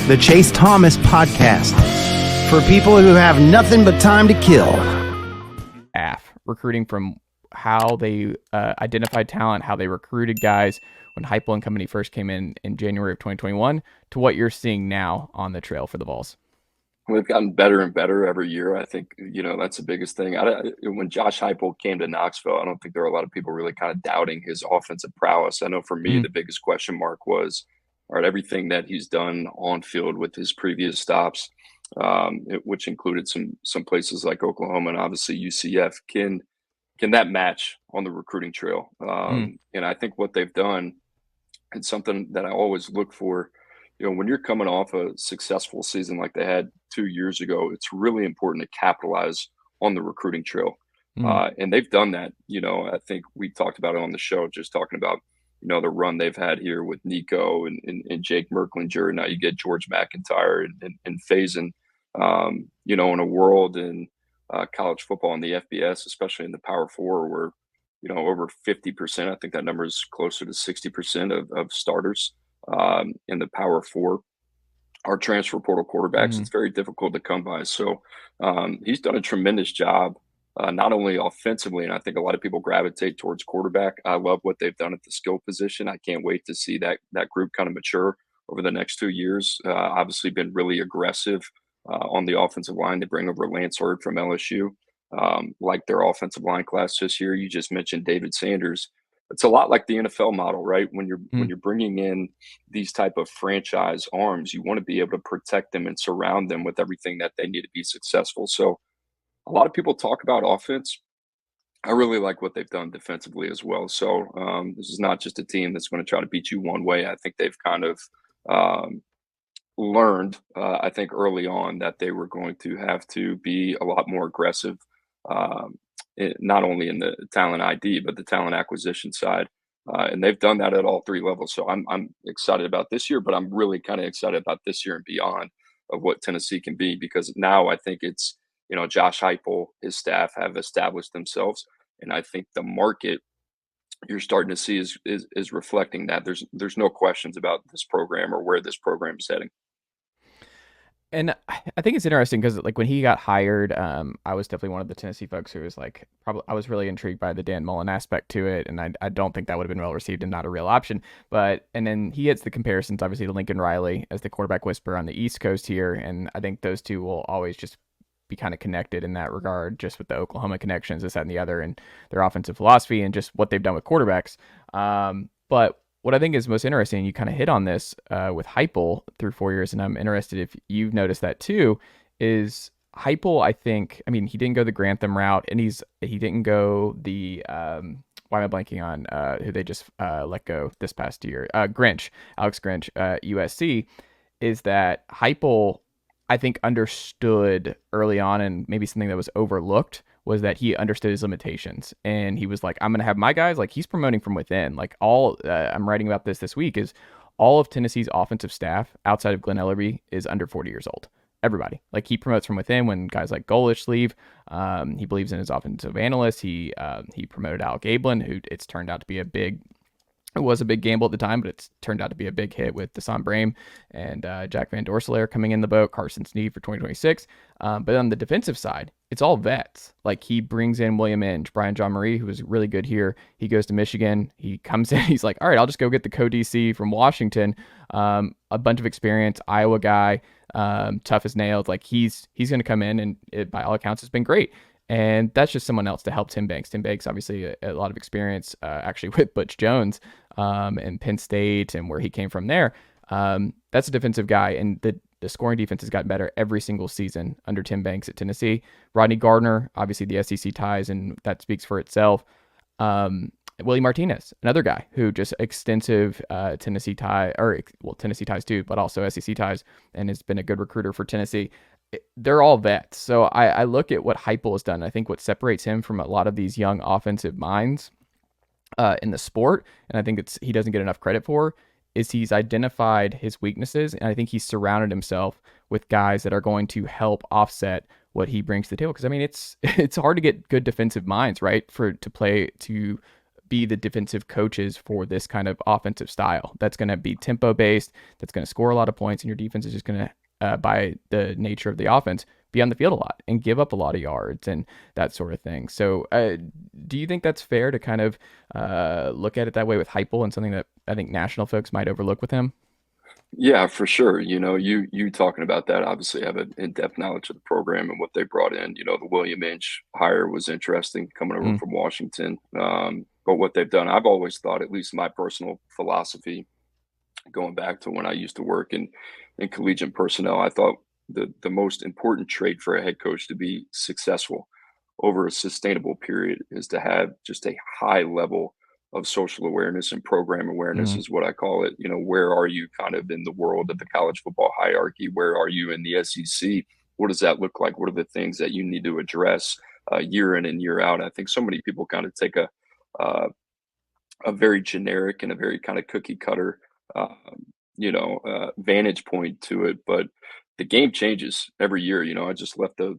the Chase Thomas Podcast, for people who have nothing but time to kill. Recruiting from how they identified talent, how they recruited guys when Heupel and company first came in January of 2021, to what you're seeing now on the trail for the Vols. We've gotten better and better every year. I think, that's the biggest thing. When Josh Heupel came to Knoxville, I don't think there were a lot of people really kind of doubting his offensive prowess. I know for me, the biggest question mark was, all right, everything that he's done on field with his previous stops, which included some places like Oklahoma and obviously UCF, can that match on the recruiting trail? And I think what they've done, and something that I always look for, when you're coming off a successful season like they had 2 years ago, it's really important to capitalize on the recruiting trail. And they've done that. I think we talked about it on the show, just talking about, the run they've had here with Nico and Jake Merklinger. Now you get George McIntyre and Faizon, in a world in college football in the FBS, especially in the Power Four, where, over 50%, I think that number is closer to 60% of starters in the Power Four are transfer portal quarterbacks. It's very difficult to come by. So he's done a tremendous job, not only offensively, and I think a lot of people gravitate towards quarterback. I love what they've done at the skill position. I can't wait to see that group kind of mature over the next 2 years. Obviously been really aggressive on the offensive line. They bring over Lance Hurd from LSU, like their offensive line class this year. You just mentioned David Sanders. It's a lot like the NFL model, right? When you're bringing in these type of franchise arms, you want to be able to protect them and surround them with everything that they need to be successful. So a lot of people talk about offense. I really like what they've done defensively as well. So this is not just a team that's going to try to beat you one way. I think they've kind of learned, I think early on, that they were going to have to be a lot more aggressive, not only in the talent ID, but the talent acquisition side. And they've done that at all three levels. So I'm excited about this year, but I'm really kind of excited about this year and beyond of what Tennessee can be, because now I think it's, Josh Heupel, his staff have established themselves. And I think the market you're starting to see is reflecting that. There's no questions about this program or where this program is heading. And I think it's interesting because, like, when he got hired, I was definitely one of the Tennessee folks who was like, I was really intrigued by the Dan Mullen aspect to it, and I don't think that would have been well received and not a real option. And then he gets the comparisons, obviously, to Lincoln Riley as the quarterback whisperer on the East Coast here, and I think those two will always just be kind of connected in that regard, just with the Oklahoma connections, this, that, and the other, and their offensive philosophy and just what they've done with quarterbacks. But what I think is most interesting, you kind of hit on this with Heupel through 4 years, and I'm interested if you've noticed that too, is Heupel, he didn't go the Grantham route, and he didn't go the, why am I blanking on who they just let go this past year? Alex Grinch, USC, is that Heupel, I think, understood early on, and maybe something that was overlooked, was that he understood his limitations, and he was like, I'm going to have my guys, like, he's promoting from within. Like, I'm writing about this week, is all of Tennessee's offensive staff outside of Glenn Ellerby is under 40 years old. Everybody. Like, he promotes from within. When guys like Golish leave, he believes in his offensive analysts. He promoted Al Gablin, who it's turned out to be it was a big gamble at the time, but it's turned out to be a big hit with Desan Brame and Jack Van Dorselaer coming in the boat, Carson Sneed for 2026. But on the defensive side, it's all vets. Like, he brings in William Inge, Brian John Marie, who was really good here. He goes to Michigan. He comes in. He's like, all right, I'll just go get the co-DC from Washington. A bunch of experience, Iowa guy, tough as nails. Like, he's going to come in, and it, by all accounts, has been great. And that's just someone else to help Tim Banks. Tim Banks, obviously, a lot of experience actually with Butch Jones and Penn State and where he came from there. That's a defensive guy, and the scoring defense has gotten better every single season under Tim Banks at Tennessee. Rodney Gardner, obviously the SEC ties, and that speaks for itself. Willie Martinez, another guy who just extensive Tennessee ties too, but also SEC ties, and has been a good recruiter for Tennessee. They're all vets. So I look at what Heupel has done. I think what separates him from a lot of these young offensive minds in the sport, and I think he doesn't get enough credit for, is he's identified his weaknesses, and I think he's surrounded himself with guys that are going to help offset what he brings to the table. Because, I mean, it's hard to get good defensive minds, right, to be the defensive coaches for this kind of offensive style. That's going to be tempo based. That's going to score a lot of points, and your defense is just going to, by the nature of the offense, be on the field a lot and give up a lot of yards and that sort of thing. So do you think that's fair to kind of look at it that way with Heupel, and something that I think national folks might overlook with him? Yeah, for sure. You talking about that obviously have an in-depth knowledge of the program and what they brought in. The William Inch hire was interesting coming over from Washington. But what they've done, I've always thought, at least my personal philosophy, going back to when I used to work in collegiate personnel, I thought the most important trait for a head coach to be successful over a sustainable period is to have just a high level of social awareness and program awareness is what I call it. Where are you kind of in the world of the college football hierarchy? Where are you in the SEC? What does that look like? What are the things that you need to address year in and year out? I think so many people kind of take a very generic and a very kind of cookie cutter, vantage point to it. But the game changes every year. I just left the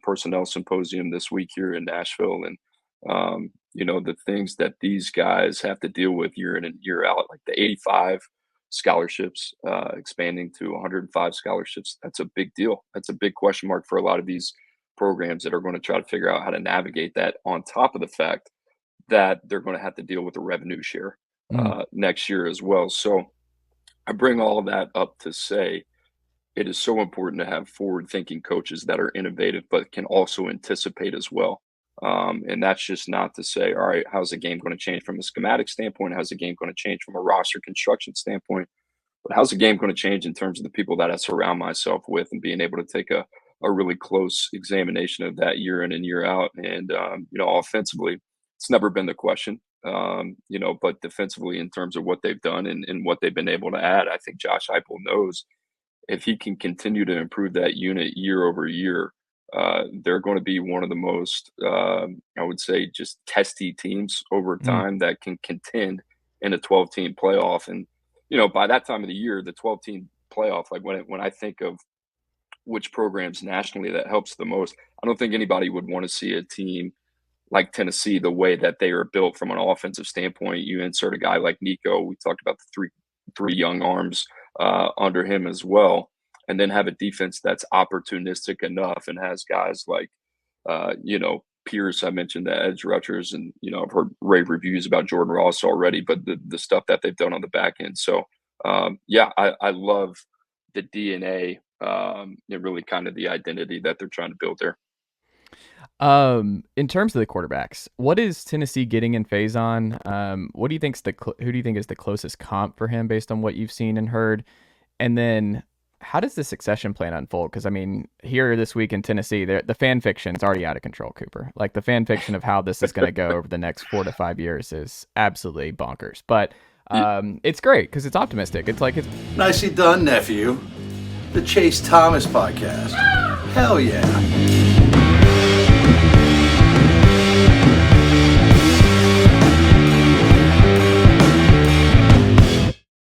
personnel symposium this week here in Nashville, and the things that these guys have to deal with year in and year out, like the 85 scholarships, expanding to 105 scholarships. That's a big deal. That's a big question mark for a lot of these programs that are going to try to figure out how to navigate that, on top of the fact that they're going to have to deal with the revenue share next year as well. So I bring all of that up to say it is so important to have forward-thinking coaches that are innovative, but can also anticipate as well. And that's just not to say, all right, how's the game going to change from a schematic standpoint? How's the game going to change from a roster construction standpoint? But how's the game going to change in terms of the people that I surround myself with, and being able to take a really close examination of that year in and year out? And, offensively, it's never been the question, but defensively, in terms of what they've done and what they've been able to add, I think Josh Heupel knows if he can continue to improve that unit year over year, they're going to be one of the most, I would say, just testy teams over time that can contend in a 12-team playoff. And, by that time of the year, the 12-team playoff, like when I think of which programs nationally that helps the most, I don't think anybody would want to see a team like Tennessee, the way that they are built from an offensive standpoint. You insert a guy like Nico, we talked about the three young arms under him as well, and then have a defense that's opportunistic enough and has guys like, Pearce. I mentioned the edge rushers, and, I've heard rave reviews about Jordan Ross already, but the stuff that they've done on the back end. So, I love the DNA, and really kind of the identity that they're trying to build there. In terms of the quarterbacks, what is Tennessee getting in Faizon? What do you who do you think is the closest comp for him based on what you've seen and heard? And then how does the succession plan unfold? Because, here this week in Tennessee, the fan fiction is already out of control, Cooper. Like, the fan fiction of how this is going to go over the next 4 to 5 years is absolutely bonkers. But it's great because it's optimistic. It's nicely done, nephew. The Chase Thomas podcast. Hell yeah.